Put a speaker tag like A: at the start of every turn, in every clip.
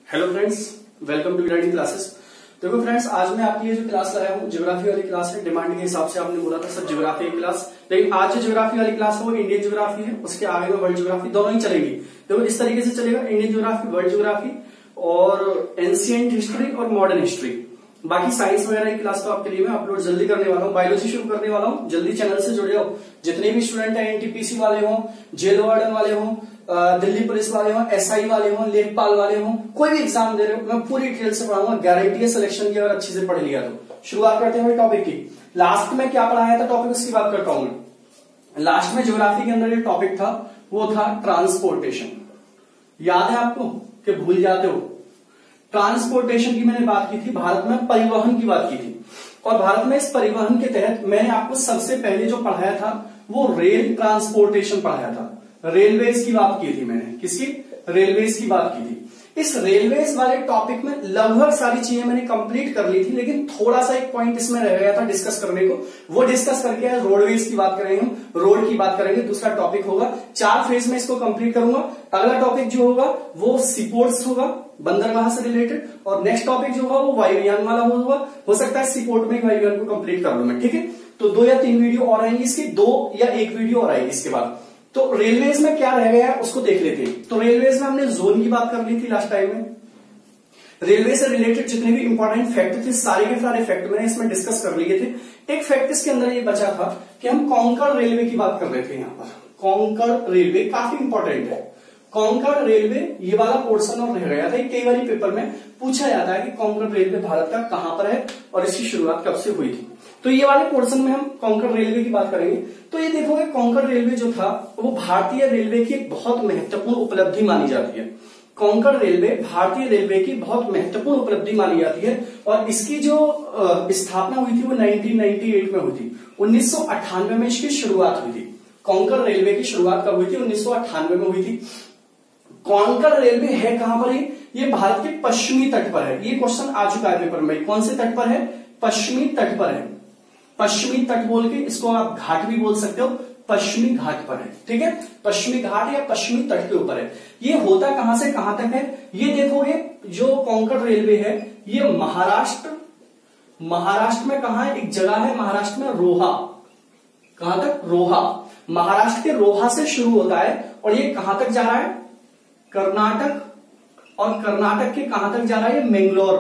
A: Hello friends, welcome to learning classes. देखो friends, आज मैं आपके लिए जो क्लास लाया हूँ ज्योग्राफी वाली क्लास है। डिमांड के हिसाब से आपने बोला था सर ज्योग्राफी की क्लास, लेकिन आज जो ज्योग्राफी वाली क्लास है वो इंडियन ज्योग्राफी है, उसके आगे में वर्ल्ड ज्योग्राफी दोनों ही चलेगी। देखो इस तरीके से चलेगा, इंडियन ज्योग्राफी, वर्ल्ड ज्योग्राफी और एंशिएंट हिस्ट्री और मॉडर्न हिस्ट्री। बाकी साइंस वगैरह की क्लास तो आपके लिए मैं अपलोड जल्दी करने वाला हूँ। बायोलॉजी शुरू करने वाला हूँ, जल्दी चैनल से जुड़ जाओ। जितने भी स्टूडेंट है, एनटीपीसी वाले हों, जेल वार्डन वाले हों, दिल्ली पुलिस वाले हों, एसआई वाले हों, लेखपाल वाले हों, कोई भी एग्जाम दे रहे हो, मैं पूरी डिटेल से पढ़ाऊंगा। गारंटी है सिलेक्शन की, अगर अच्छे से पढ़ लिया तो। शुरुआत करते हैं टॉपिक की। लास्ट में क्या पढ़ाया था टॉपिक, उसकी बात करता हूं मैं। लास्ट में ज्योग्राफी के अंदर जो टॉपिक था वो था ट्रांसपोर्टेशन। याद है आपको कि भूल जाते हो? ट्रांसपोर्टेशन की मैंने बात की थी, भारत में परिवहन की बात की थी। और भारत में इस परिवहन के तहत मैंने आपको सबसे पहले जो पढ़ाया था वो रेल ट्रांसपोर्टेशन पढ़ाया था। रेलवेज की बात की थी मैंने। किसकी? रेलवेज की बात की थी। इस रेलवेज वाले टॉपिक में लगभग सारी चीजें मैंने कंप्लीट कर ली थी, लेकिन थोड़ा सा एक पॉइंट इसमें रह गया था डिस्कस करने को। वो डिस्कस करके आज रोडवेज की बात करेंगे, हम रोड की बात करेंगे। दूसरा टॉपिक होगा, 4 फेज में इसको कंप्लीट करूंगा। अगला टॉपिक जो होगा वो सीपोर्ट्स होगा, बंदरगाह से रिलेटेड। और नेक्स्ट टॉपिक जो होगा वो वायुयान वाला होगा। हो सकता है सीपोर्ट में वायुयान को कंप्लीट कर लूं मैं, ठीक है। तो 2 या 3 वीडियो और आएंगी इसकी, 2 या 1 वीडियो और आएगी इसके बाद। तो रेलवेज में क्या रह गया है उसको देख लेते हैं। तो रेलवेज में हमने जोन की बात कर ली थी लास्ट टाइम में। रेलवे से रिलेटेड जितने भी इंपॉर्टेंट फैक्ट थे, सारे के सारे फैक्ट मैंने इसमें डिस्कस कर लिए थे। एक फैक्ट इसके अंदर ये बचा था कि हम कोंकण रेलवे की बात कर रहे थे। यहाँ पर कोंकण रेलवे काफी इंपॉर्टेंट है। कोंकण रेलवे ये वाला पोर्शन और रह गया था। कई बार पेपर में पूछा जाता है कि कोंकण रेलवे भारत का कहां पर है और इसकी शुरुआत कब से हुई थी। तो ये वाले पोर्शन में हम कोंकण रेलवे की बात करेंगे। तो ये देखोगे, कोंकण रेलवे जो था वो भारतीय रेलवे की एक बहुत महत्वपूर्ण उपलब्धि मानी जाती है। कोंकण रेलवे भारतीय रेलवे की बहुत महत्वपूर्ण उपलब्धि मानी जाती है। और इसकी जो स्थापना हुई थी वो 1998 में हुई थी। 1998 में इसकी शुरुआत हुई थी। कोंकण रेलवे की शुरुआत कब हुई थी? 1998 में हुई थी। कोंकण रेलवे है कहां पर? ये भारत के पश्चिमी तट पर है। ये क्वेश्चन आ चुका है पेपर में। कौन से तट पर है? पश्चिमी तट पर है। पश्चिमी तट बोल के इसको आप घाट भी बोल सकते हो। पश्चिमी घाट पर है, ठीक है। पश्चिमी घाट या पश्चिमी तट के ऊपर है। ये होता कहां से कहां तक है? ये देखोगे, जो कोंकण रेलवे है ये महाराष्ट्र में कहा है? एक जगह है महाराष्ट्र में, रोहा। कहां तक? रोहा। महाराष्ट्र के रोहा से शुरू होता है और ये कहां तक जा रहा है? कर्नाटक। और कर्नाटक के कहां तक जा रहा है? मैंगलोर।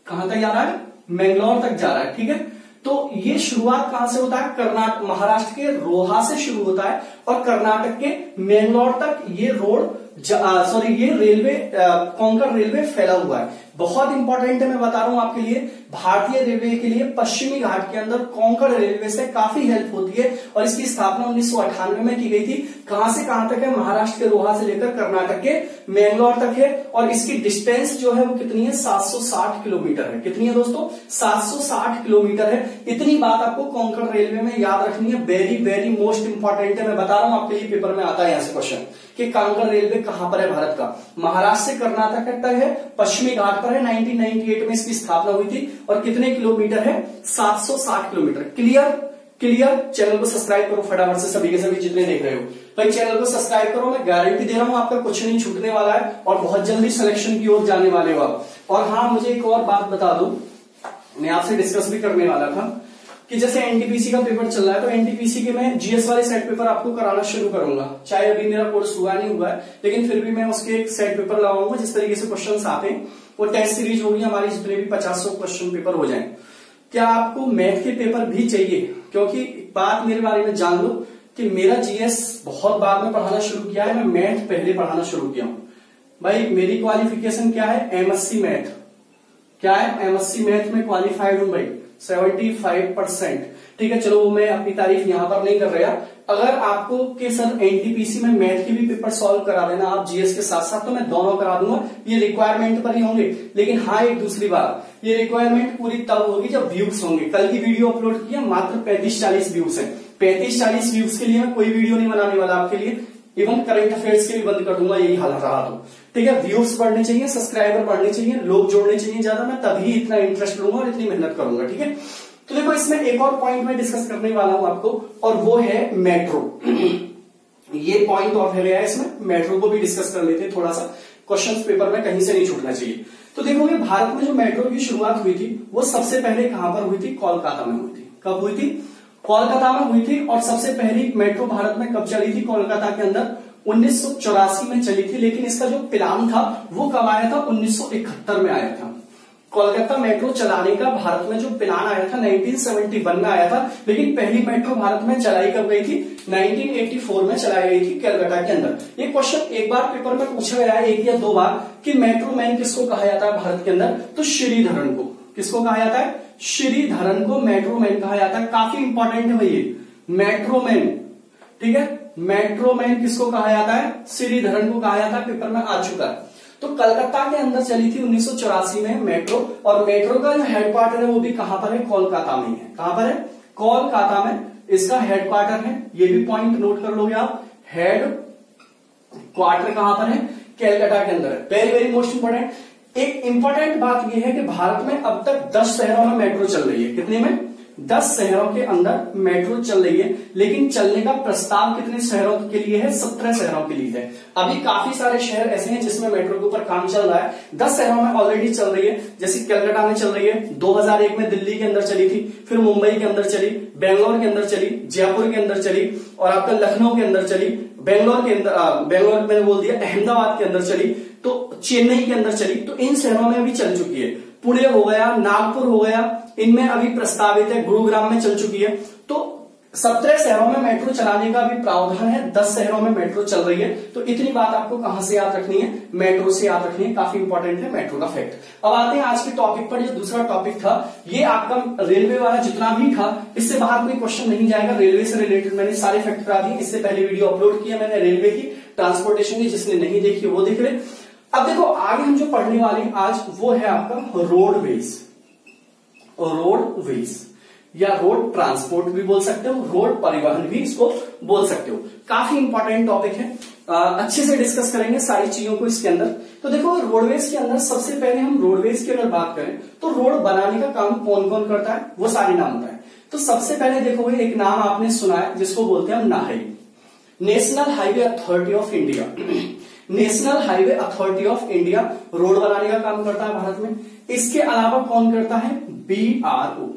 A: कहां तक जा रहा है? मैंगलोर तक जा रहा है, ठीक है। तो ये शुरुआत कहां से होता है? कर्नाटक, महाराष्ट्र के रोहा से शुरू होता है और कर्नाटक के मैंगलोर तक ये रोड ये रेलवे, कोंकण रेलवे फैला हुआ है। बहुत इंपॉर्टेंट है, मैं बता रहा हूं आपके लिए। भारतीय रेलवे के लिए पश्चिमी घाट के अंदर कोंकण रेलवे से काफी हेल्प होती है। और इसकी स्थापना 1998 में की गई थी। कहां से कहां तक है? महाराष्ट्र के रोहा से लेकर कर्नाटक के मैंगलोर तक है। और इसकी डिस्टेंस जो है वो कितनी है? 760 किलोमीटर है। कितनी है दोस्तों? 760 किलोमीटर है। इतनी बात आपको कोंकण रेलवे में याद रखनी है। वेरी वेरी मोस्ट इंपॉर्टेंट है, मैं बता रहा हूं आपके लिए। पेपर में आता है यहां से क्वेश्चन कि कोंकण रेलवे कहां पर है भारत का? महाराष्ट्र से कर्नाटक तक है, पश्चिमी घाट पर है। 1998 में इसकी स्थापना हुई थी। और कितने किलोमीटर है? 760 किलोमीटर। क्लियर? चैनल को सब्सक्राइब करो फटाफट से, सभी के सभी जितने देख रहे हो भाई चैनल को सब्सक्राइब करो। मैं गारंटी दे रहा हूं आपका कुछ नहीं छूटने वाला है और बहुत जल्दी सिलेक्शन की ओर जाने वाले हो आप। और हाँ, मुझे एक और बात बता दो, मैं आपसे डिस्कस भी करने वाला था कि जैसे एनटीपीसी का पेपर चल रहा है, तो एनटीपीसी के मैं जीएस वाले सेट पेपर आपको कराना शुरू करूंगा। चाहे अभी मेरा कोर्स हुआ नहीं हुआ है, लेकिन फिर भी मैं उसके एक सेट पेपर लगाऊंगा। जिस तरीके से क्वेश्चन आते हैं वो टेस्ट सीरीज होगी हमारी, जितने भी 50 क्वेश्चन पेपर हो जाए। क्या आपको मैथ के पेपर भी चाहिए? क्योंकि बात मेरे बारे में जान लो कि मेरा जीएस बहुत बाद में पढ़ाना शुरू किया है, मैं मैथ पहले पढ़ाना शुरू किया हूं। भाई मेरी क्वालिफिकेशन क्या है? MSc math. क्या है? एमएससी मैथ में क्वालिफाइड हूं भाई, 75%। ठीक है, चलो वो मैं अपनी तारीफ यहां पर नहीं कर रहा। अगर आपको कि सर एनटीपीसी में मैथ के भी पेपर सॉल्व करा देना आप जीएस के साथ साथ, तो मैं दोनों करा दूंगा। ये रिक्वायरमेंट पर ही होंगे। लेकिन हाँ, एक दूसरी बात, ये रिक्वायरमेंट पूरी तब होगी जब व्यूज होंगे। कल की वीडियो अपलोड किया, मात्र 35-40 व्यूज है। 35-40 व्यूज के लिए मैं कोई वीडियो नहीं बनाने वाला आपके लिए। इवन करंट अफेयर्स के भी बंद कर दूंगा, यही हालत रहा तो। ठीक है, व्यूज बढ़ने चाहिए, सब्सक्राइबर बढ़ने चाहिए, लोग जोड़ने चाहिए ज्यादा, मैं तभी इतना इंटरेस्ट लूंगा और इतनी मेहनत करूंगा। ठीक है, तो देखो इसमें एक और पॉइंट मैं डिस्कस करने वाला हूं आपको, और वो है मेट्रो। ये पॉइंट ऑफ है इसमें, मेट्रो को भी डिस्कस कर लेते हैं थोड़ा सा। क्वेश्चन पेपर में कहीं से नहीं छूटना चाहिए। तो देखोगे भारत में जो मेट्रो की शुरुआत हुई थी वो सबसे पहले कहां पर हुई थी? कोलकाता में हुई थी। कब हुई थी? कोलकाता में हुई थी। और सबसे पहली मेट्रो भारत में कब चली थी? कोलकाता के अंदर 1984 में चली थी। लेकिन इसका जो प्लान था वो कब आया था? 1971 में आया था। कोलकाता मेट्रो चलाने का भारत में जो प्लान आया था 1971 में आया था। लेकिन पहली मेट्रो भारत में चलाई कब गई थी? 1984 में चलाई गई थी कोलकाता के अंदर। ये क्वेश्चन एक बार पेपर में पूछा गया है, एक या दो बार, कि मेट्रो मैन किसको कहा जाता है भारत के अंदर? तो श्रीधरन को। किसको कहा जाता है? श्रीधरन को मेट्रो मैन कहा जाता है। काफी इंपॉर्टेंट है भैया, मेट्रो मैन। ठीक है, मेट्रो मैन किसको कहा जाता है? श्रीधरन को कहा जाता है। पेपर में आ चुका है। तो कलकत्ता के अंदर चली थी 1984 में मेट्रो। और मेट्रो का जो हेडक्वार्टर है वो भी कहां पर है? कोलकाता में है। कहां पर है? कोलकाता में इसका हेडक्वार्टर है। ये भी पॉइंट नोट कर लोगे आप। हेड क्वार्टर कहां पर है? कलकत्ता के अंदर है। Very very most important. एक इंपॉर्टेंट बात यह है कि भारत में अब तक 10 शहरों में मेट्रो चल रही है। कितने में? 10 शहरों के अंदर मेट्रो चल रही है। लेकिन चलने का प्रस्ताव कितने शहरों के लिए है? 17 शहरों के लिए है। अभी काफी सारे शहर ऐसे हैं जिसमें मेट्रो के ऊपर काम चल रहा है। 10 शहरों में ऑलरेडी चल रही है। जैसे कलकत्ता में चल रही है, 2001 में दिल्ली के अंदर चली थी, फिर मुंबई के अंदर चली, बेंगलोर के अंदर चली, जयपुर के अंदर चली, और आपका लखनऊ के अंदर चली, बेंगलोर के अंदर, बेंगलोर मैंने बोल दिया, अहमदाबाद के अंदर चली, तो चेन्नई के अंदर चली। तो इन शहरों में अभी चल चुकी है। पुणे हो गया, नागपुर हो गया, इनमें अभी प्रस्तावित है। गुरुग्राम में चल चुकी है। तो 17 शहरों में मेट्रो चलाने का भी प्रावधान है। 10 शहरों में मेट्रो चल रही है। तो इतनी बात आपको कहां से याद रखनी है? मेट्रो से याद रखनी है। काफी इंपॉर्टेंट है मेट्रो का फैक्ट। अब आते हैं आज के टॉपिक पर। जो दूसरा टॉपिक था ये आपका रेलवे वाला जितना भी था, इससे बाहर कोई क्वेश्चन नहीं जाएगा। रेलवे से रिलेटेड मैंने सारे फैक्ट करा दिए। इससे पहले वीडियो अपलोड किया मैंने रेलवे की, ट्रांसपोर्टेशन की। जिसने नहीं देखी वो देख ले। अब देखो आगे हम जो पढ़ने वाले हैं आज वो है आपका रोडवेज। रोडवेज या रोड ट्रांसपोर्ट भी बोल सकते हो, रोड परिवहन भी इसको बोल सकते हो। काफी इंपॉर्टेंट टॉपिक है। अच्छे से डिस्कस करेंगे सारी चीजों को इसके अंदर। तो देखो रोडवेज के अंदर सबसे पहले हम रोडवेज की अगर बात करें तो रोड बनाने का काम कौन कौन करता है वो सारे नाम बताए। तो सबसे पहले देखो एक नाम आपने सुना है जिसको बोलते हैं हम नाहई, national highway authority of India. National highway authority of India road बनाने का काम करता है भारत में। इसके अलावा कौन करता है? BRO।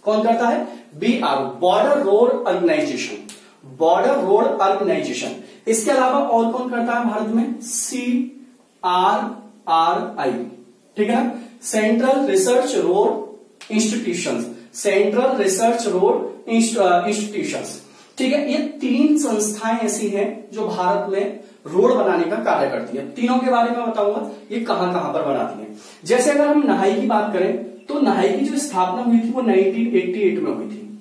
A: कौन करता है? BRO, border road organisation. Border road organisation. इसके अलावा और कौन करता है भारत में? CRRI। ठीक है ना, central research road institution. Central research road institution. ठीक है, ये 3 संस्थाएं ऐसी हैं जो भारत में रोड बनाने का कार्य करती है। तीनों के बारे में बताऊंगा ये कहां कहां पर बनाती है। जैसे अगर हम नाहई की बात करें तो नाहई की जो स्थापना हुई थी वो 1988 में हुई थी।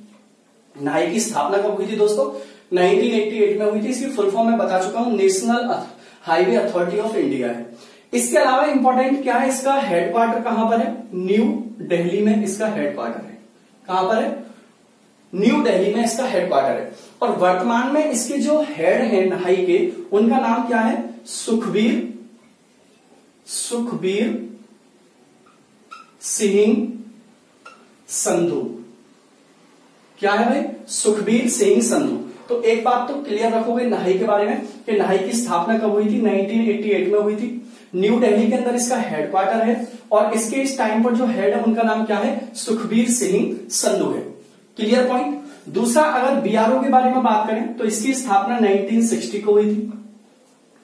A: नाहई की स्थापना कब हुई थी दोस्तों? 1988 में हुई थी। इसकी फुल फॉर्म मैं बता चुका हूं, national highway authority of India है। इसके अलावा इंपॉर्टेंट क्या है? इसका हेडक्वार्टर कहां पर है? न्यू दिल्ली में इसका हेडक्वार्टर है। कहां पर है? न्यू दिल्ली में इसका हेडक्वार्टर है। और वर्तमान में इसके जो हेड हैं नाहई के, उनका नाम क्या है? सुखबीर सिंह संधू। क्या है भाई? सुखबीर सिंह संधू। तो एक बात तो क्लियर रखोगे नाहई के बारे में कि नाहई की स्थापना कब हुई थी? 1988 में हुई थी। न्यू दिल्ली के अंदर इसका हेडक्वार्टर है। और इसके इस टाइम पर जो हेड है उनका नाम क्या है? सुखबीर सिंह संधू है। Clear point. दूसरा अगर BRO के बारे में बात करें तो इसकी स्थापना 1960 को हुई थी।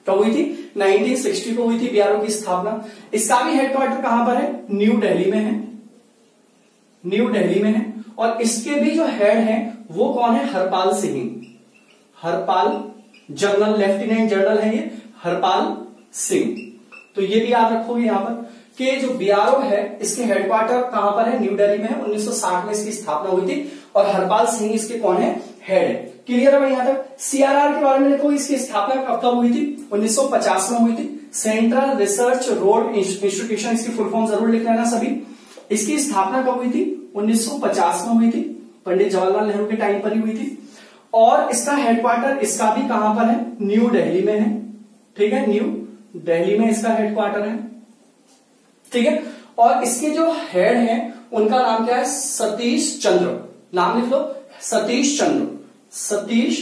A: कब हुई थी? 1960 को हुई थी BRO की स्थापना। इसका भी हेडक्वार्टर कहां पर है? न्यू दिल्ली में है। न्यू दिल्ली में है। और इसके भी जो हेड हैं वो कौन है? Harpal Singh. Harpal general, lieutenant general है ये हरपाल सिंह। तो ये भी याद रखोगे यहां पर कि जो BRO है इसके हेडक्वार्टर कहां पर है? न्यू दिल्ली में है। 1960 में इसकी स्थापना हुई थी। और हरपाल सिंह इसके कौन है? हेड है। क्लियर है भाई यहां तक। CRR के बारे में देखो, इसकी स्थापना कब हुई थी? 1950 में हुई थी। सेंट्रल रिसर्च रोड इंस्टीट्यूशन, इसकी फुल फॉर्म जरूर लिख लेना सभी। इसकी स्थापना कब हुई थी? 1950 में हुई थी। पंडित जवाहरलाल नेहरू के टाइम पर ही हुई थी। और इसका हेडक्वार्टर इसका भी कहां पर है? न्यू दिल्ली में है। ठीक है, न्यू दिल्ली में इसका हेडक्वार्टर है। ठीक है, और इसके जो हेड हैं उनका नाम क्या है? सतीश चंद्र। नाम लिख लो, सतीश चंद्र। सतीश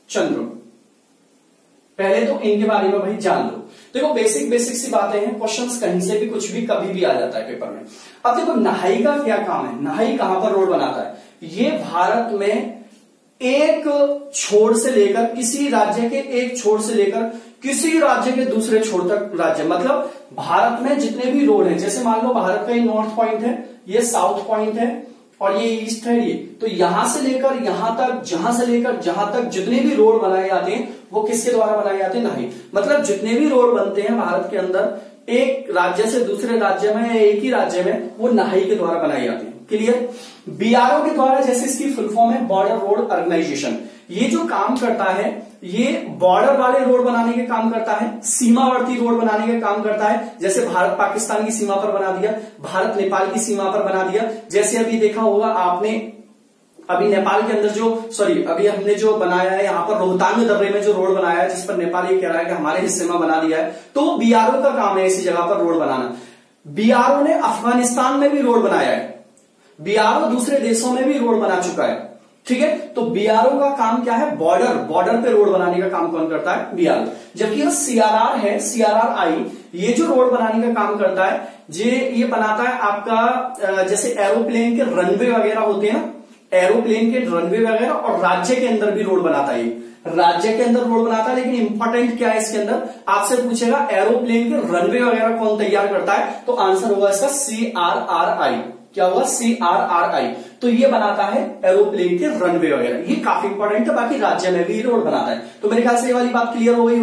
A: चंद्र। पहले तो इनके बारे में भाई जान लो। देखो बेसिक बेसिक सी बातें हैं, क्वेश्चंस कहीं से भी कुछ भी कभी भी आ जाता है पेपर में। अब देखो नहाई का क्या काम है, नहाई कहां पर रोड बनाता है? ये भारत में एक छोर से लेकर किसी राज्य के एक छोर से लेकर किसी राज्य के दूसरे छोर तक राज्य, मतलब भारत में जितने भी रोड हैं, जैसे मान लो भारत का ये नॉर्थ पॉइंट है, ये साउथ पॉइंट है और ये ईस्ट है, ये तो यहां से लेकर यहां तक, जहां से लेकर जहां तक जितने भी रोड बनाए जाते हैं वो किसके द्वारा बनाए जाते हैं? नहाई। मतलब जितने भी रोड बनते हैं भारत के अंदर एक राज्य से दूसरे राज्य में, एक ही राज्य में, वो नहाई के द्वारा बनाए जाते हैं। क्लियर? बीआरओ के द्वारा, जैसे इसकी फुल फॉर्म है बॉर्डर रोड ऑर्गेनाइजेशन, ये जो काम करता है ये बॉर्डर वाले रोड बनाने के काम करता है, सीमावर्ती रोड बनाने के काम करता है। जैसे भारत पाकिस्तान की सीमा पर बना दिया, भारत नेपाल की सीमा पर बना दिया। जैसे अभी देखा होगा आपने, अभी नेपाल के अंदर अभी हमने जो बनाया है यहाँ पर रोहतांग दर्रे में जो रोड बनाया है, जिस पर नेपाल ये कह रहा है कि हमारे हिस्से में बना दिया है, तो वो बीआरओ का काम है ऐसी जगह पर रोड बनाना। बीआरओ ने अफगानिस्तान में भी रोड बनाया है, बीआरओ दूसरे देशों में भी रोड बना चुका है। ठीक है, तो बीआरओ का काम क्या है? बॉर्डर पे रोड बनाने का काम कौन करता है? बीआरओ। जबकि सीआरआर है, सीआरआरआई, ये जो रोड बनाने का काम करता है, ये बनाता है आपका, जैसे एरोप्लेन के रनवे वगैरह होते हैं ना, एरोप्लेन के रनवे वगैरह, और राज्य के अंदर भी रोड बनाता है, राज्य के अंदर रोड बनाता है। लेकिन इंपॉर्टेंट क्या है इसके अंदर, आपसे पूछेगा एरोप्लेन के रनवे वगैरह कौन तैयार करता है, तो आंसर होगा इसका सीआरआरआई। क्या होगा? सीआरआरआई। तो ये बनाता है एरोप्लेन के रनवे वगैरह, ये काफी इंपॉर्टेंट है। बाकी राज्य में भी रोड बनाता है। तो मेरे ख्याल से ये वाली बात क्लियर हो गई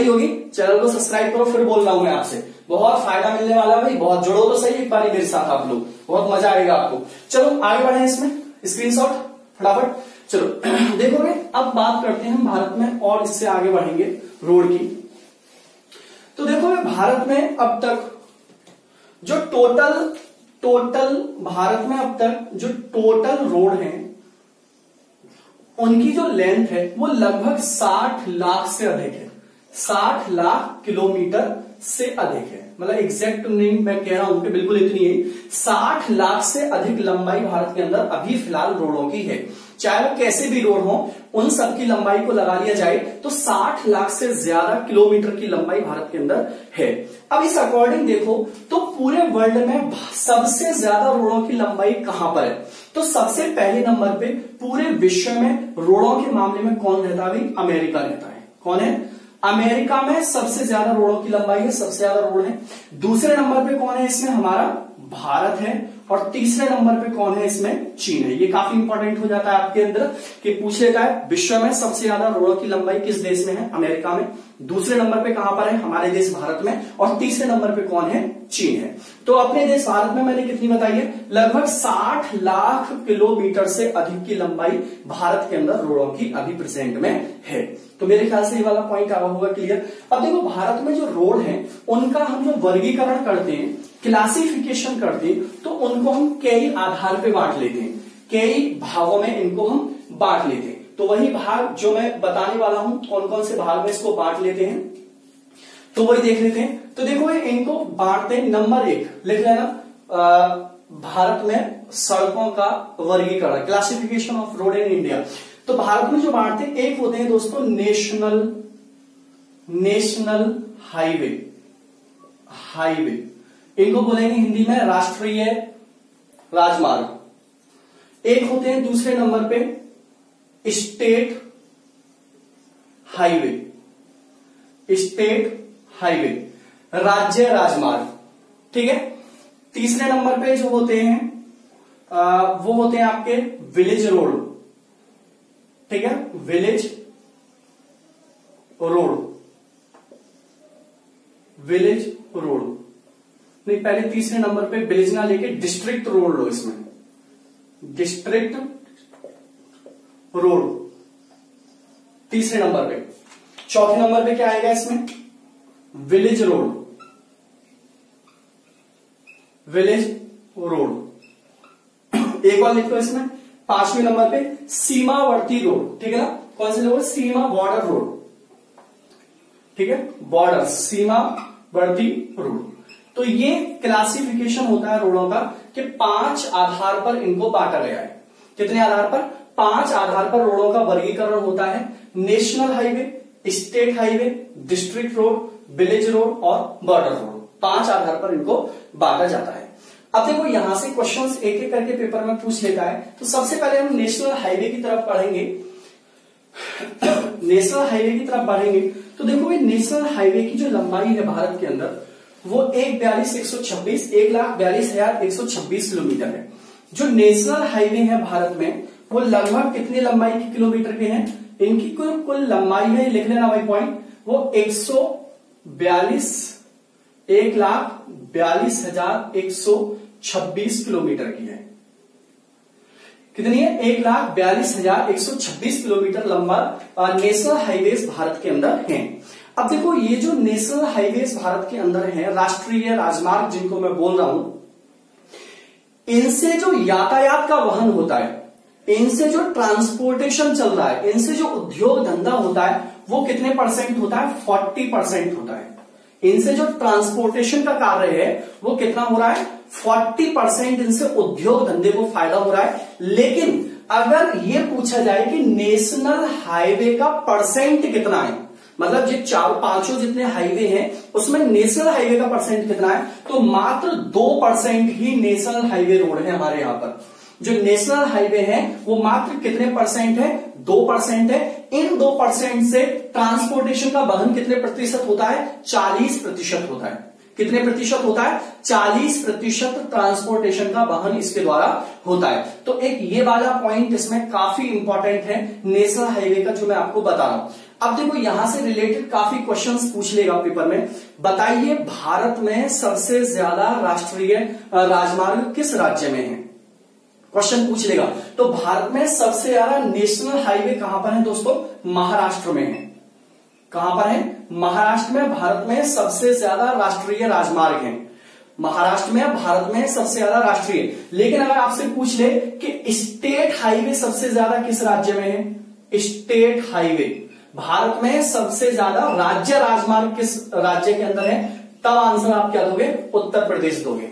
A: होगी। चैनल को सब्सक्राइब करो, फिर बोल रहा हूं मैं आपसे, बहुत फायदा मिलने वाला है भाई, बहुत जुड़ो तो सही एक बार मेरे साथ आप लोग, बहुत मजा आएगा आपको। चलो आगे बढ़े इसमें, स्क्रीनशॉट फटाफट। चलो देखोगे, अब बात करते हैं हम भारत में और इससे आगे बढ़ेंगे रोड की। तो देखो भारत में अब तक जो टोटल भारत में अब तक जो टोटल रोड हैं, उनकी जो लेंथ है वो लगभग 60 लाख से अधिक है, 60 लाख किलोमीटर से अधिक है। मतलब एग्जैक्ट नहीं मैं कह रहा हूं कि बिल्कुल इतनी है, 60 लाख से अधिक लंबाई भारत के अंदर अभी फिलहाल रोडों की है। चाहे वो कैसे भी रोड हो, उन सब की लंबाई को लगा लिया जाए तो 60 लाख से ज्यादा किलोमीटर की लंबाई भारत के अंदर है। अब इस अकॉर्डिंग देखो तो पूरे वर्ल्ड में सबसे ज्यादा रोडों की लंबाई कहां पर है? तो सबसे पहले नंबर पे पूरे विश्व में रोडों के मामले में कौन रहता है? अमेरिका रहता है। कौन है? अमेरिका में सबसे ज्यादा रोडों की लंबाई है, सबसे ज्यादा रोड है। दूसरे नंबर पे कौन है इसमें? हमारा भारत है। और तीसरे नंबर पे कौन है इसमें? चीन है। ये काफी इंपॉर्टेंट हो जाता है आपके अंदर कि पूछ लेता है विश्व में सबसे ज्यादा रोडों की लंबाई किस देश में है? अमेरिका में। दूसरे नंबर पे कहां पर है? हमारे देश भारत में। और तीसरे नंबर पे कौन है? चीन है। तो अपने देश भारत में मैंने कितनी बताई है? लगभग 60 लाख किलोमीटर से अधिक की लंबाई भारत के अंदर रोडों की अभी प्रेजेंट में है। तो मेरे ख्याल से ये वाला पॉइंट आ होगा क्लियर। अब देखो भारत में जो रोड है उनका हम जो वर्गीकरण करते हैं, क्लासिफिकेशन करते हैं, तो उनको हम कई आधार पे बांट लेते हैं, कई भागों में इनको हम बांट लेते हैं। तो वही भाग जो मैं बताने वाला हूं, कौन कौन से भाग में इसको बांट लेते हैं, तो वही देख लेते हैं। तो देखो ये इनको बांटते हैं। नंबर 1 लिख लेना, भारत में सड़कों का वर्गीकरण, classification of road in India. तो भारत में जो बांटते हैं, एक होते हैं दोस्तों नेशनल हाईवे, इनको बोलेंगे हिंदी में राष्ट्रीय राजमार्ग। एक होते हैं दूसरे नंबर पे स्टेट हाईवे, राज्य राजमार्ग। ठीक है। तीसरे नंबर पे जो होते हैं वो होते हैं आपके विलेज रोड। ठीक है, विलेज रोड नहीं, पहले तीसरे नंबर पे विलेज ना लेके डिस्ट्रिक्ट रोड लो, इसमें डिस्ट्रिक्ट रोड तीसरे नंबर पे। चौथे नंबर पे क्या आएगा इसमें? Village road. एक और लिख लो इसमें। 5वें नंबर पे सीमावर्ती रोड। ठीक है ना, कौन से लोग? सीमा बॉर्डर रोड। ठीक है, बॉर्डर सीमावर्ती रोड। तो ये क्लासिफिकेशन होता है रोडों का कि 5 आधार पर इनको बांटा गया है। कितने आधार पर? 5 आधार पर रोडों का वर्गीकरण होता है। National highway, state highway, district road, village road और बॉर्डर रोड, 5 आधार पर इनको बांटा जाता है। अब देखो यहां से क्वेश्चंस एक एक करके पेपर में पूछ लेता है। तो सबसे पहले हम नेशनल हाईवे की तरफ पढ़ेंगे। नेशनल हाईवे की तरफ बढ़ेंगे तो देखो ये नेशनल हाईवे की जो लंबाई है भारत के अंदर वो 1,42,126 किलोमीटर है। जो नेशनल हाईवे है भारत में वो लगभग कितनी लंबाई के किलोमीटर के हैं? इनकी कुल लंबाई है, लिख लेना भाई पॉइंट, वो 1,42,126 किलोमीटर की है। कितनी है? 1,42,126 किलोमीटर लंबा नेशनल हाईवेज भारत के अंदर हैं। अब देखो ये जो नेशनल हाईवेज भारत के अंदर हैं, राष्ट्रीय राजमार्ग जिनको मैं बोल रहा हूं, इनसे जो यातायात का वहन होता है, इनसे जो ट्रांसपोर्टेशन चल रहा है, इनसे जो उद्योग धंधा होता है वो कितने परसेंट होता है? 40% होता है। इनसे जो ट्रांसपोर्टेशन का कार्य है वो कितना हो रहा है? 40% इनसे उद्योग धंधे को फायदा हो रहा है। लेकिन अगर ये पूछा जाए कि नेशनल हाईवे का परसेंट कितना है, मतलब जो 4-5 जितने हाईवे हैं उसमें नेशनल हाईवे का परसेंट कितना है, तो मात्र 2% ही नेशनल हाईवे रोड है हमारे यहां पर। जो नेशनल हाईवे है वो मात्र कितने परसेंट है? 2% है। इन 2% से ट्रांसपोर्टेशन का वहन कितने प्रतिशत होता है? 40% होता है। कितने प्रतिशत होता है? 40% ट्रांसपोर्टेशन का वहन इसके द्वारा होता है। तो एक ये वाला पॉइंट इसमें काफी इंपॉर्टेंट है नेशनल हाईवे का, जो मैं आपको बता रहा हूं। अब देखो यहां से रिलेटेड काफी क्वेश्चंस पूछ लेगा पेपर में। बताइए भारत में सबसे ज्यादा राष्ट्रीय राजमार्ग किस राज्य में है? क्वेश्चन पूछ लेगा। तो भारत में सबसे ज्यादा नेशनल हाईवे कहां पर है दोस्तों? महाराष्ट्र में है। कहां पर है? महाराष्ट्र में भारत में सबसे ज्यादा राष्ट्रीय राजमार्ग है। महाराष्ट्र में भारत में सबसे ज्यादा राष्ट्रीय। लेकिन अगर आपसे पूछ ले कि स्टेट हाईवे सबसे ज्यादा किस राज्य में है? स्टेट हाईवे भारत में सबसे ज्यादा राज्य राजमार्ग किस राज्य के अंदर है? तब आंसर आप क्या दोगे? उत्तर प्रदेश दोगे।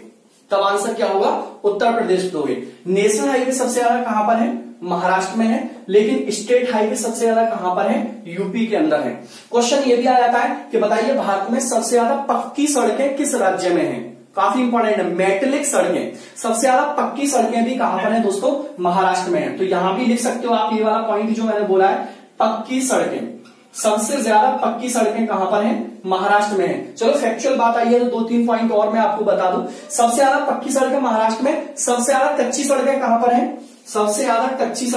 A: तब आंसर क्या होगा? उत्तर प्रदेश दोगे। नेशनल हाईवे सबसे ज्यादा कहां पर है? महाराष्ट्र में है। लेकिन स्टेट हाईवे सबसे ज्यादा कहां पर है? यूपी के अंदर है। क्वेश्चन ये भी आ जाता है कि बताइए भारत में सबसे ज्यादा पक्की सड़कें किस राज्य में है? काफी इंपॉर्टेंट है। मेटलिक सड़कें, सबसे ज्यादा पक्की सड़कें भी कहां पर है दोस्तों? महाराष्ट्र में है। तो यहां भी लिख सकते हो आप ये वाला पॉइंट जो मैंने बोला है, पक्की सड़कें, सबसे ज्यादा पक्की सड़कें कहां पर हैं? महाराष्ट्र में है। चलो फैक्चुअल बात आई है तो 2-3 पॉइंट और मैं आपको बता दूं। सबसे ज्यादा पक्की सड़कें महाराष्ट्र में, सबसे ज्यादा कच्ची सड़कें कहां पर हैं? सबसे ज्यादा कच्ची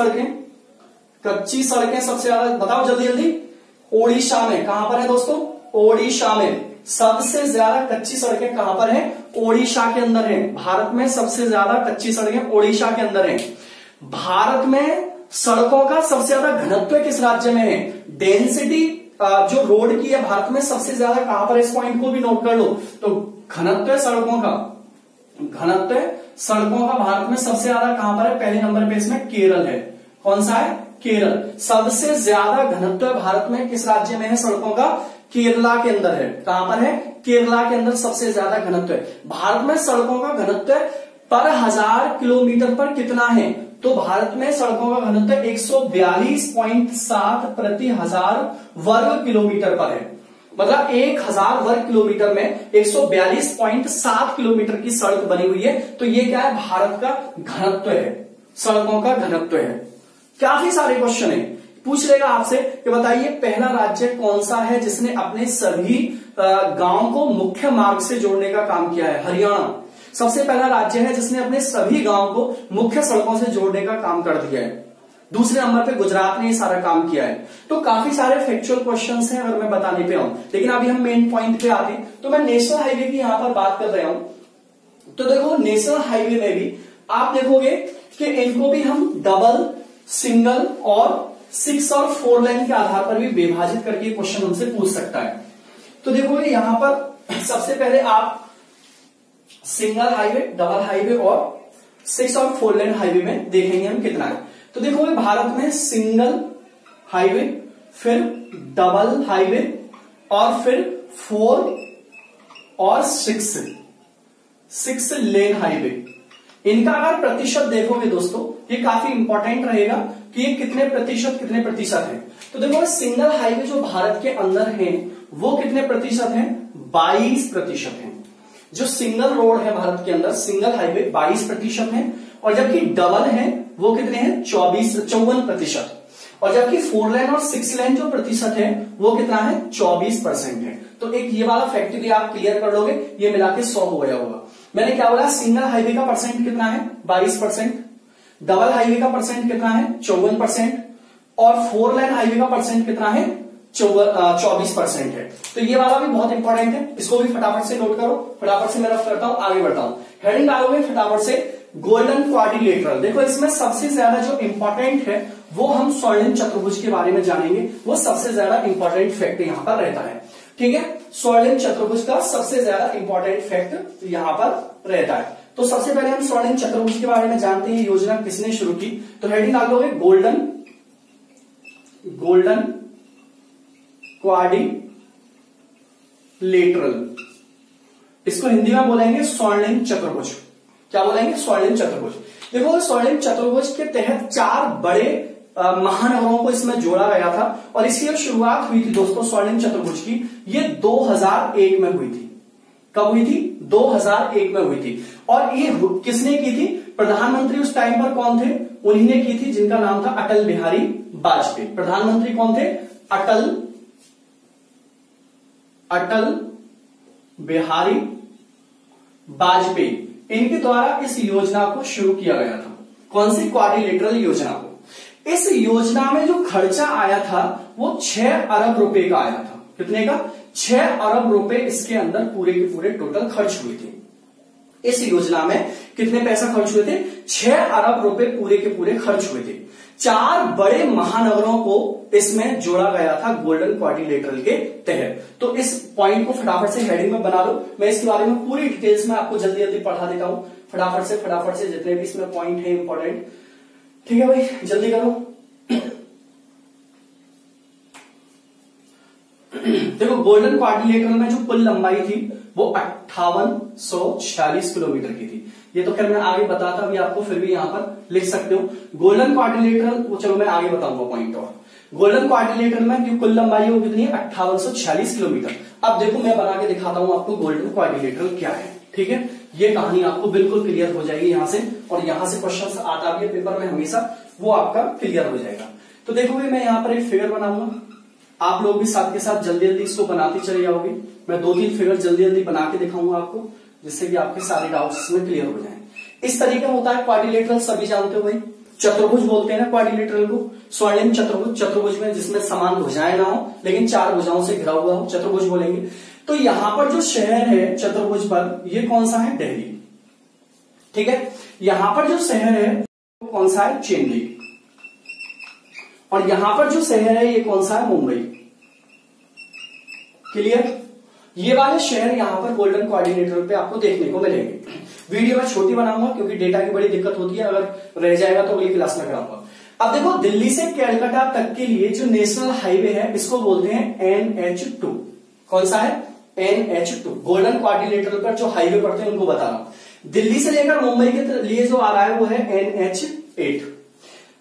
A: सड़कें सबसे ज्यादा बताओ जल्दी जल्दी। ओडिशा में। कहां पर है दोस्तों? ओडिशा में। सबसे ज्यादा कच्ची सड़कें कहां पर हैं? ओडिशा के अंदर है। भारत में सबसे ज्यादा कच्ची सड़कें ओडिशा के अंदर है। भारत में सड़कों का सबसे ज्यादा घनत्व किस राज्य में है? डेंसिटी जो रोड की है भारत में सबसे ज्यादा कहां पर? इस पॉइंट को भी नोट कर लो। तो घनत्व सड़कों का भारत में सबसे ज्यादा कहां पर है? पहले नंबर पे इसमें केरल है। कौन सा है? केरल। सबसे ज्यादा घनत्व भारत में किस राज्य में है सड़कों का? केरला के अंदर है। कहां पर है? केरला के अंदर सबसे ज्यादा घनत्व है। भारत में सड़कों का घनत्व पर 1000 किलोमीटर पर कितना है? तो भारत में सड़कों का घनत्व 142.7 प्रति 1000 वर्ग किलोमीटर पर है। मतलब 1000 वर्ग किलोमीटर में 142.7 किलोमीटर की सड़क बनी हुई है। तो ये क्या है? भारत का घनत्व है, सड़कों का घनत्व है। काफी सारे क्वेश्चन है, पूछ लेगा आपसे कि बताइए पहला राज्य कौन सा है जिसने अपने सभी गांव को मुख्य मार्ग से जोड़ने का काम किया है? हरियाणा सबसे पहला राज्य है जिसने अपने सभी गांव को मुख्य सड़कों से जोड़ने का काम कर दिया है। दूसरे नंबर पे गुजरात ने ये सारा काम किया है। तो काफी सारे फैक्चुअल क्वेश्चंस हैं अगर मैं बताने पे आऊं, लेकिन अभी हम मेन पॉइंट पे आते हैं। तो मैं नेशनल हाईवे की यहां पर बात कर रहा हूं। तो देखो नेशनल हाईवे में भी आप देखोगे कि इनको भी हम डबल, सिंगल और 6 और 4 लाइन के आधार पर भी विभाजित करके क्वेश्चन हमसे पूछ सकता है। तो देखोगे यहां पर सबसे पहले आप सिंगल हाईवे, डबल हाईवे और 6 और 4 लाइन हाईवे में देखेंगे हम कितना है। तो देखोगे भारत में सिंगल हाईवे, फिर डबल हाईवे और फिर 4 और 6 लेन हाईवे। इनका अगर प्रतिशत देखोगे दोस्तों, ये काफी इंपॉर्टेंट रहेगा कि ये कितने प्रतिशत है। तो देखो सिंगल हाईवे जो भारत के अंदर है वो कितने प्रतिशत है? 22% है। जो सिंगल रोड है भारत के अंदर, सिंगल हाईवे 22% है, और जबकि डबल है वो कितने हैं? 54%। और जबकि 4 लेन और 6 लेन जो प्रतिशत है वो कितना है? 24% है। तो एक ये वाला फैक्ट भी आप क्लियर कर लोगे, ये मिला के 100 हो गया होगा। मैंने क्या बोला? सिंगल हाईवे का परसेंट कितना है? 22%, डबल हाईवे का परसेंट कितना है? 54%, और 4 लेन हाईवे का परसेंट कितना है? 24% है। तो ये वाला भी बहुत इंपॉर्टेंट है, इसको भी फटाफट से नोट करो। फटाफट से मैं रफ करता हूं, आगे बढ़ता हूं। हेडिंग डालोगे फटाफट से, गोल्डन क्वाड्रिलेटरल। देखो इसमें सबसे ज्यादा जो इंपॉर्टेंट है वो हम स्वर्णिम चतुर्भुज के बारे में जानेंगे, वो सबसे ज्यादा इंपॉर्टेंट फैक्ट यहां पर रहता है। ठीक है, स्वर्णिम चतुर्भुज का सबसे ज्यादा इंपॉर्टेंट फैक्ट यहां पर रहता है। तो सबसे पहले हम स्वर्णिम चतुर्भुज के बारे में जानते हैं, योजना किसने शुरू की। तो हेडिंग डाल दोगे गोल्डन क्वाड्रिलेटरल। इसको हिंदी में बोलेंगे स्वर्णिम चतुर्भुज। क्या बोलेंगे? स्वर्णिम चतुर्भुज। देखो स्वर्णिम चतुर्भुज के तहत 4 बड़े महानगरों को इसमें जोड़ा गया था, और इसकी जो शुरुआत हुई थी दोस्तों स्वर्णिम चतुर्भुज की, ये 2001 में हुई थी। कब हुई थी? 2001 में हुई थी। और ये किसने की थी? प्रधानमंत्री उस टाइम पर कौन थे? उन्हीं ने की थी, जिनका नाम था अटल बिहारी वाजपेयी। प्रधानमंत्री कौन थे? अटल बिहारी वाजपेयी। इनके द्वारा इस योजना को शुरू किया गया था। कौन सी? क्वाड्रिलेटरल योजना को। इस योजना में जो खर्चा आया था वो 6 अरब रुपए का आया था। कितने का? 6 अरब रुपए इसके अंदर पूरे के पूरे टोटल खर्च हुए थे। इस योजना में कितने पैसा खर्च हुए थे? 6 अरब रुपए पूरे के पूरे खर्च हुए थे। 4 बड़े महानगरों को इसमें जोड़ा गया था गोल्डन क्वाड्रिलेटरल के तहत। तो इस पॉइंट को फटाफट से हेडिंग में बना लो। मैं इसके बारे में पूरी डिटेल्स में आपको जल्दी जल्दी पढ़ा देता हूं। फटाफट से जितने भी इसमें पॉइंट है इंपॉर्टेंट। ठीक है भाई, जल्दी करो। देखो गोल्डन क्वाड्रिलेटरल में जो कुल लंबाई थी वो 5846 किलोमीटर की थी। ये तो खैर मैं आगे बताता भी आपको, फिर भी यहां पर लिख सकते हो गोल्डन क्वाड्रिलेटरल। वो चलो मैं आगे बताऊंगा पॉइंट। और गोल्डन क्वाड्रिलेटरल में जो कुल लंबाई है वो कितनी है? 5846 किलोमीटर। अब देखो मैं बना के दिखाता हूं आपको गोल्डन क्वाड्रिलेटरल क्या है। ठीक है, ये कहानी आपको बिल्कुल क्लियर हो जाएगी यहां से, और यहां से क्वेश्चन आता भी है पेपर में हमेशा, वो आपका क्लियर हो जाएगा। तो देखो भाई मैं यहां पर एक फिगर बनाऊंगा, आप लोग भी साथ के साथ जल्दी जल्दी इसको बनाते चले जाओगे। मैं 2-3 फिगर जल्दी जल्दी बना के दिखाऊंगा आपको, जिससे कि आपके सारे डाउट्स इसमें क्लियर हो जाएं। इस तरीके होता है क्वाड्रिलेटरल, सभी जानते हो भाई। चतुर्भुज बोलते हैं ना क्वाड्रिलेटरल को, स्वर्णिम चतुर्भुज। चतुर्भुज में जिसमें समान भुजाएं ना हो लेकिन 4 भुजाओं से घिरा हुआ हो, चतुर्भुज बोलेंगे। तो यहां पर जो शहर है चतुर्भुज पर, ये कौन सा है? दिल्ली। ठीक है, यहां पर जो शहर है वो कौन सा है? चेन्नई। और यहां पर जो शहर है ये कौन सा है? मुंबई। क्लियर? ये वाले शहर यहां पर गोल्डन क्वाड्रिलेटरल पे आपको देखने को मिलेंगे। वीडियो में छोटी बनाऊंगा क्योंकि डेटा की बड़ी दिक्कत होती है, अगर रह जाएगा तो अगली क्लास में कराऊंगा। अब देखो दिल्ली से कलकत्ता तक के लिए जो नेशनल हाईवे है इसको बोलते हैं NH2। कौन सा है? NH2। गोल्डन क्वाड्रिलेटरल पर जो हाईवे पड़ते हैं उनको बता रहा हूं। दिल्ली से लेकर मुंबई के लिए जो आ रहा है वो है NH8।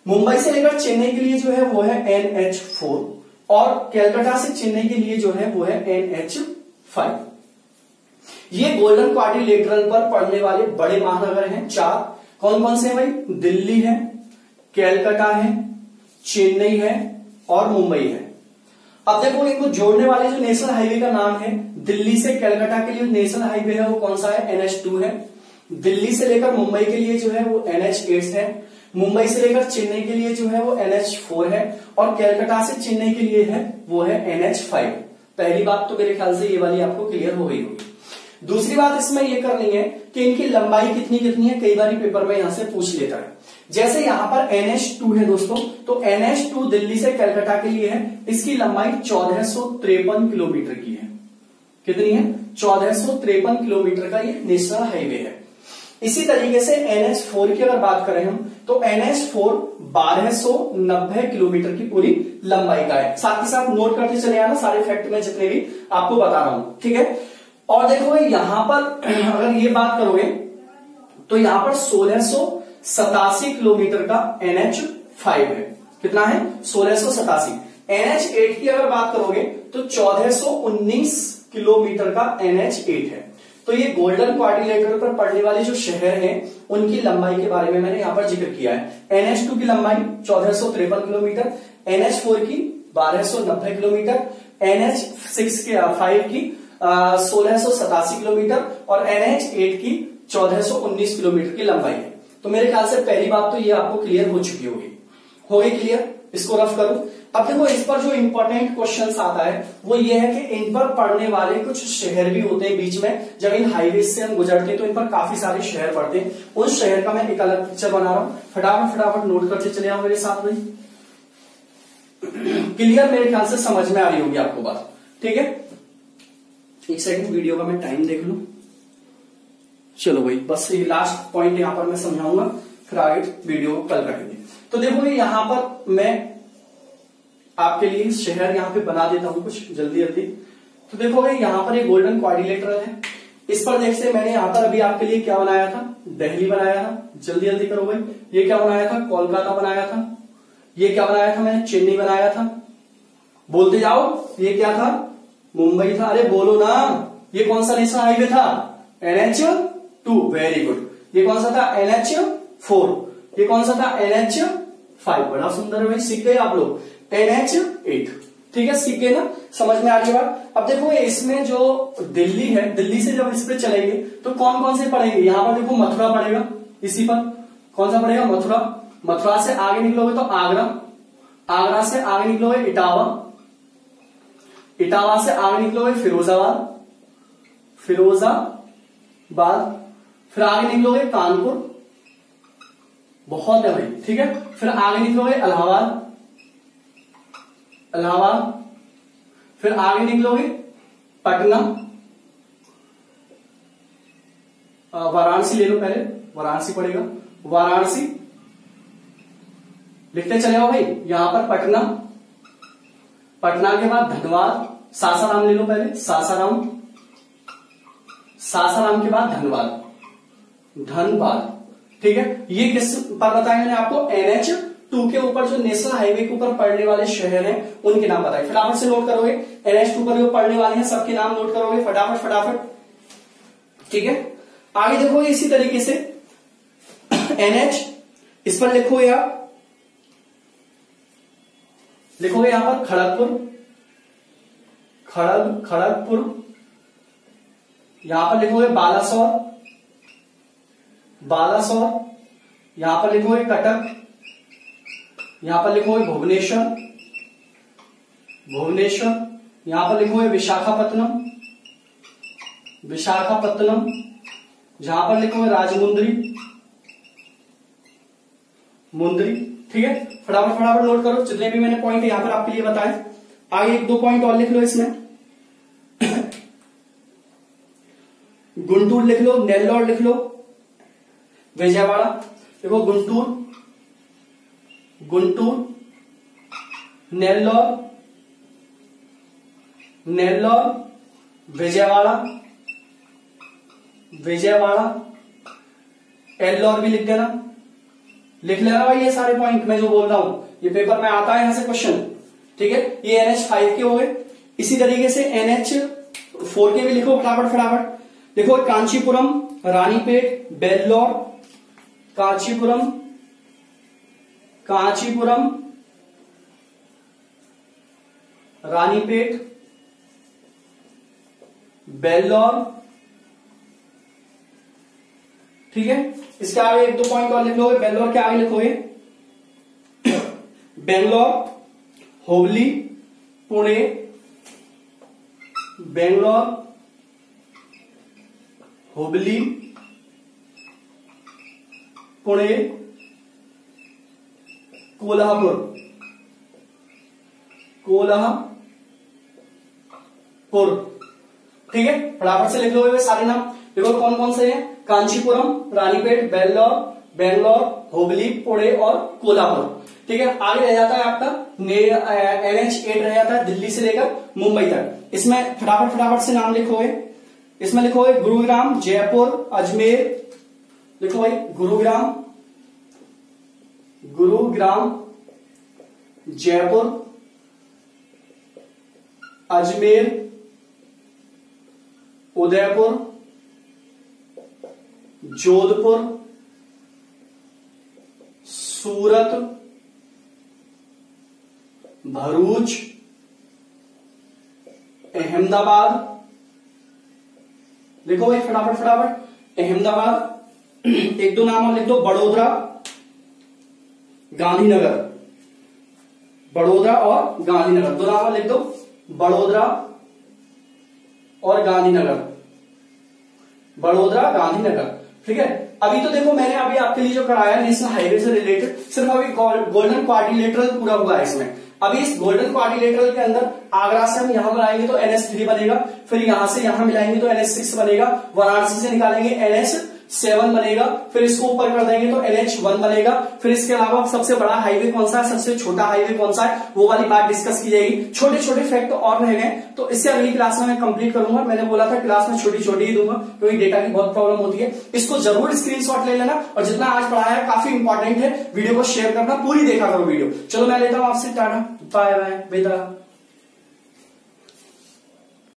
A: मुंबई से लेकर चेन्नई के लिए जो है वो है NH4, और कलकत्ता से चेन्नई के लिए जो है वो है NH5। ये गोल्डन क्वाड्रिलेटरल पर पड़ने वाले बड़े महानगर हैं 4। कौन कौन से हैं भाई? दिल्ली है, कलकत्ता है, चेन्नई है और मुंबई है। अब देखो इनको जोड़ने वाले जो नेशनल हाईवे का नाम है, दिल्ली से कलकत्ता के लिए नेशनल हाईवे है वो कौन सा है? NH2 है। दिल्ली से लेकर मुंबई के लिए जो है वो NH8 है। मुंबई से लेकर चेन्नई के लिए जो है वो NH4 है, और कलकत्ता से चेन्नई के लिए है वो है NH5। पहली बात तो मेरे ख्याल से ये वाली आपको क्लियर हो गई होगी। दूसरी बात इसमें ये करनी है कि इनकी लंबाई कितनी कितनी है, कई बार पेपर में यहां से पूछ लेता है। जैसे यहां पर NH2 है दोस्तों, तो NH2 दिल्ली से कलकत्ता के लिए है, इसकी लंबाई 1453 किलोमीटर की है। कितनी है? 1453 किलोमीटर का ये नेशनल हाईवे है। इसी तरीके से NH4 की अगर बात करें हम, तो NH4 1290 किलोमीटर की पूरी लंबाई का है। साथ ही साथ नोट करते चले आना सारे फैक्ट में जितने भी आपको बता रहा हूं। ठीक है, और देखो यहां पर अगर ये बात करोगे तो यहां पर 1687 किलोमीटर का NH5 है। कितना है? 1687। NH8 की अगर बात करोगे तो 1419 किलोमीटर का NH8 है। तो ये गोल्डन क्वाड्रिलेटरल पर पड़ने वाले जो शहर हैं उनकी लंबाई के बारे में मैंने यहां पर जिक्र किया है। NH2 की लंबाई 1453 किलोमीटर, NH4 की 1290 किलोमीटर, NH6 के 5 की 1687 किलोमीटर और NH8 की 1419 किलोमीटर की लंबाई है। तो मेरे ख्याल से पहली बात तो ये आपको क्लियर हो चुकी होगी। हो गई क्लियर? इसको रफ करूं। अब देखो इस पर जो इंपॉर्टेंट क्वेश्चन आता है वो ये है कि इन पर पड़ने वाले कुछ शहर भी होते हैं बीच में। जब इन हाईवे से हम गुजरते हैं तो इन पर काफी सारे शहर पड़ते हैं। उस शहर का मैं एक अलग पिक्चर बना रहा हूं, फटाफट नोट करते चले आओ मेरे साथ भाई। क्लियर? मेरे ख्याल से समझ में आ रही होगी आपको बात। ठीक है, एक सेकंड वीडियो का मैं टाइम देख लूं। चलो भाई, बस ये लास्ट पॉइंट यहां पर मैं समझाऊंगा, फिर आगे वीडियो को कल रखेंगे। तो देखो यहां पर मैं आपके लिए शहर यहां पे बना देता हूं कुछ जल्दी। तो देखो भाई यहां पर एक गोल्डन क्वाड्रिलेटरल है। इस पर देखते मैंने यहां पर अभी आपके लिए क्या बनाया था, दिल्ली बनाया था। जल्दी करो भाई। ये क्या बनाया था, कोलकाता बनाया था। ये क्या बनाया था मैंने, चेन्नई बनाया था। बोलते जाओ, ये क्या था, मुंबई था। अरे बोलो ना, ये कौन सा नेशनल हाईवे था, NH2। Very good. ये कौन सा था, NH4। ये कौन सा था, NH5। बड़ा सुंदर है भाई, सीख गए आप लोग। NH8। ठीक है, सीख गए ना, समझ में आ रही बात। अब देखो इसमें जो दिल्ली है, दिल्ली से जब इस पे चलेंगे तो कौन कौन से पड़ेंगे, यहां पर देखो मथुरा पड़ेगा। इसी पर कौन सा पड़ेगा, मथुरा। मथुरा से आगे निकलोगे तो आगरा, आगरा से आगे निकलोगे इटावा, इटावा से आगे निकलोगे फिरोजाबाद, फिरोजाबाद। फिर आगे निकलोगे कानपुर, बहुत है भाई। ठीक है, फिर आगे निकलोगे इलाहाबाद, इलाहाबाद। फिर आगे निकलोगे पटना, वाराणसी ले लो पहले, वाराणसी पड़ेगा, वाराणसी। लिखते चले आओ भाई, यहां पर पटना, पटना के बाद धनबाद, सासाराम ले लो पहले, सासाराम, सासाराम के बाद धनबाद, धनबाद। ठीक है, ये किस पर बताया मैंने आपको, NH2 के ऊपर जो नेशनल हाईवे के ऊपर पड़ने वाले शहर हैं उनके नाम बताए। फटाफट से नोट करोगे, NH2 पर जो पड़ने वाले हैं सबके नाम नोट करोगे फटाफट। ठीक है, आगे देखो इसी तरीके से NH, इस पर लिखोगे आप, लिखोगे यहां पर खड़गपुर, खड़गपुर। यहां पर लिखोगे बालासोर, बालासोर। यहां पर लिखोगे कटक, यहां पर लिखोगे भुवनेश्वर, भुवनेश्वर। यहां पर लिखोगे विशाखापत्तनम, विशाखापत्तनम। जहां पर लिखोगे राजमुंद्री, मुंद्री। ठीक है, फटाफट नोट करो जितने भी मैंने पॉइंट यहां पर आपके लिए बताए। आगे एक दो पॉइंट और लिख लो इसमें। गुंटूर लिख लो, नेल्लोर लिख लो, विजयवाड़ा। देखो गुंटूर, नेल्लोर, नेल्लोर, विजयवाड़ा, विजयवाड़ा। एल्लोर भी लिख देना, लिख लेना भाई ये सारे पॉइंट मैं जो बोल रहा हूं, ये पेपर में आता है यहां से क्वेश्चन। ठीक है, ये NH5 के हो गए। इसी तरीके से NH4 के भी लिखो फटाफट। देखो कांचीपुरम, रानीपेट, बेल्लोर, कांचीपुरम, रानीपेट, बेल्लोर। ठीक है, इसके आगे एक दो पॉइंट और लिख लोगे। बेल्लोर के आगे लिखोगे बेंगलोर, हुबली, पुणे, बेंगलोर, हुबली, पुणे, कोल्हापुर, ठीक है, फटाफट से लिख लो वे सारे नाम। देखो कौन कौन से हैं, कांचीपुरम, रानीपेट, बेल्लोर, बेंगलोर, हुबली, पुणे और कोल्हापुर। ठीक है, आगे रह जाता है आपका NH8 रह जाता है दिल्ली से लेकर मुंबई तक। इसमें फटाफट से नाम लिखोगे। इसमें लिखोगे गुरुग्राम, जयपुर, अजमेर। लिखो भाई गुरुग्राम, जयपुर, अजमेर, उदयपुर, जोधपुर, सूरत, भरूच, अहमदाबाद। लिखो भाई फटाफट फटाफट। अहमदाबाद, एक दो नाम और लिख दो, बड़ोदरा, गांधीनगर। बड़ोदरा और गांधीनगर, दो नाम लिख दो, बड़ोदरा और गांधीनगर। बड़ोदरा, गांधीनगर, ठीक है। अभी तो देखो मैंने अभी आपके लिए जो कराया नेशनल हाईवे से रिलेटेड, सिर्फ अभी गोल्डन क्वाड्रिलेटरल पूरा हुआ है इसमें। अभी इस गोल्डन क्वाड्रिलेटरल के अंदर आगरा से हम यहां बनाएंगे तो NH3 बनेगा, फिर यहां से यहां मिलाएंगे तो NH6 बनेगा, वाराणसी से निकालेंगे NH7 बनेगा, फिर इसको ऊपर कर देंगे तो NH1 बनेगा। फिर इसके अलावा सबसे बड़ा हाईवे कौन सा है, सबसे छोटा हाईवे कौन सा है, वो वाली बात डिस्कस की जाएगी। छोटे छोटे फैक्ट और रह गए, तो इससे अगली क्लास में मैं कंप्लीट करूंगा। मैंने बोला था क्लास में छोटी छोटी ही दूंगा क्योंकि डेटा की बहुत प्रॉब्लम होती है। इसको जरूर स्क्रीनशॉट ले लेना, और जितना आज पढ़ाया है काफी इंपॉर्टेंट है, वीडियो को शेयर करना, पूरी देखा करो वीडियो। चलो मैं लेता हूं आपसे टाटा, बाय बाय, विदा।